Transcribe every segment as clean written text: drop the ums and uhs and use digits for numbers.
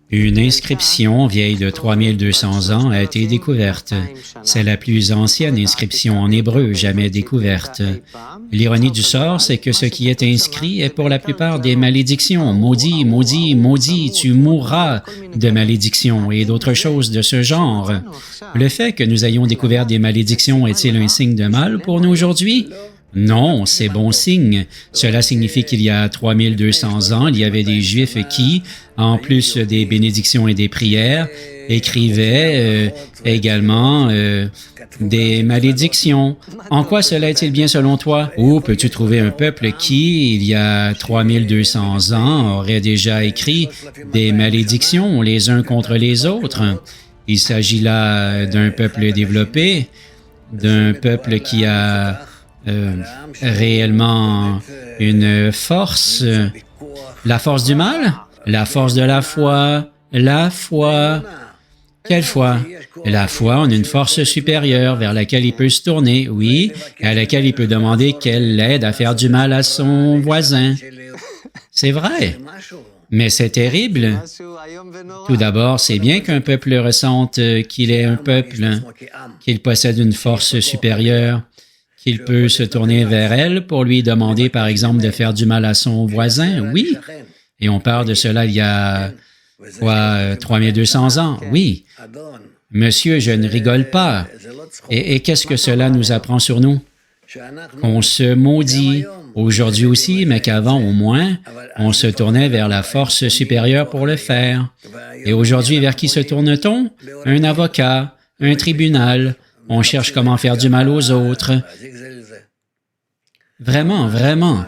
Une inscription vieille de 3200 ans a été découverte. C'est la plus ancienne inscription en hébreu jamais découverte. L'ironie du sort, c'est que ce qui est inscrit est pour la plupart des malédictions. Maudit, maudit, maudit, tu mourras de malédictions et d'autres choses de ce genre. Le fait que nous ayons découvert des malédictions est-il un signe de mal pour nous aujourd'hui? Non, c'est bon signe. Cela signifie qu'il y a 3200 ans, il y avait des Juifs qui, en plus des bénédictions et des prières, écrivaient également des malédictions. En quoi cela est-il bien selon toi? Ou peux-tu trouver un peuple qui, il y a 3200 ans, aurait déjà écrit des malédictions les uns contre les autres? Il s'agit là d'un peuple développé, d'un peuple qui a réellement une force, la force du mal, la force de la foi, la foi. Quelle foi? La foi en une force supérieure vers laquelle il peut se tourner, oui, et à laquelle il peut demander qu'elle l'aide à faire du mal à son voisin. C'est vrai, mais c'est terrible. Tout d'abord, c'est bien qu'un peuple ressente qu'il est un peuple, qu'il possède une force supérieure, qu'il peut se tourner vers elle pour lui demander, par exemple, de faire du mal à son voisin, oui. Et on parle de cela il y a, 3200 ans, oui. Monsieur, je ne rigole pas. Et qu'est-ce que cela nous apprend sur nous? On se maudit, aujourd'hui aussi, mais qu'avant au moins, on se tournait vers la force supérieure pour le faire. Et aujourd'hui, vers qui se tourne-t-on? Un avocat, un tribunal. On cherche comment faire du mal aux autres. Vraiment, vraiment.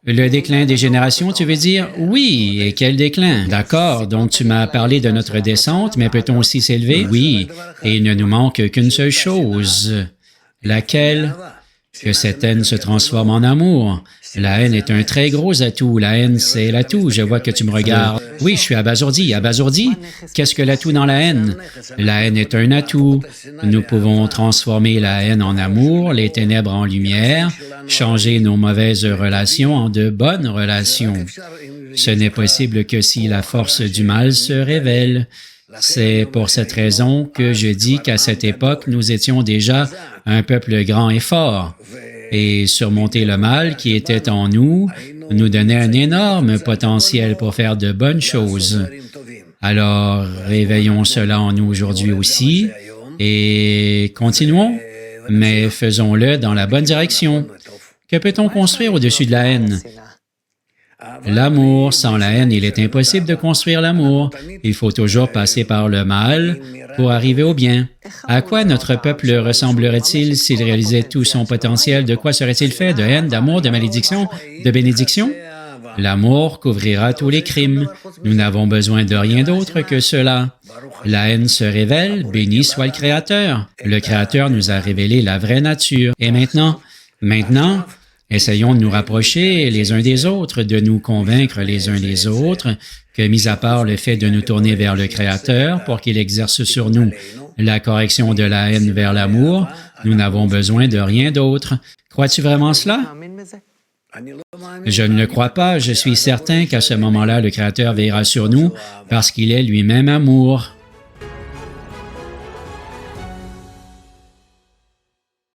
Le déclin des générations, tu veux dire? Oui, et quel déclin? D'accord, donc tu m'as parlé de notre descente, mais peut-on aussi s'élever? Oui, et il ne nous manque qu'une seule chose. Laquelle? Que cette haine se transforme en amour. La haine est un très gros atout. La haine, c'est l'atout. Je vois que tu me regardes. Oui, je suis abasourdi. Abasourdi? Qu'est-ce que l'atout dans la haine? La haine est un atout. Nous pouvons transformer la haine en amour, les ténèbres en lumière, changer nos mauvaises relations en de bonnes relations. Ce n'est possible que si la force du mal se révèle. C'est pour cette raison que je dis qu'à cette époque, nous étions déjà un peuple grand et fort. Et surmonter le mal qui était en nous nous donnait un énorme potentiel pour faire de bonnes choses. Alors, réveillons cela en nous aujourd'hui aussi et continuons, mais faisons-le dans la bonne direction. Que peut-on construire au-dessus de la haine? L'amour, sans la haine, il est impossible de construire l'amour. Il faut toujours passer par le mal pour arriver au bien. À quoi notre peuple ressemblerait-il s'il réalisait tout son potentiel? De quoi serait-il fait? De haine, d'amour, de malédiction, de bénédiction? L'amour couvrira tous les crimes. Nous n'avons besoin de rien d'autre que cela. La haine se révèle, béni soit le Créateur. Le Créateur nous a révélé la vraie nature. Et maintenant, essayons de nous rapprocher les uns des autres, de nous convaincre les uns des autres que, mis à part le fait de nous tourner vers le Créateur pour qu'il exerce sur nous la correction de la haine vers l'amour, nous n'avons besoin de rien d'autre. Crois-tu vraiment cela? Je ne le crois pas. Je suis certain qu'à ce moment-là, le Créateur veillera sur nous parce qu'il est lui-même amour.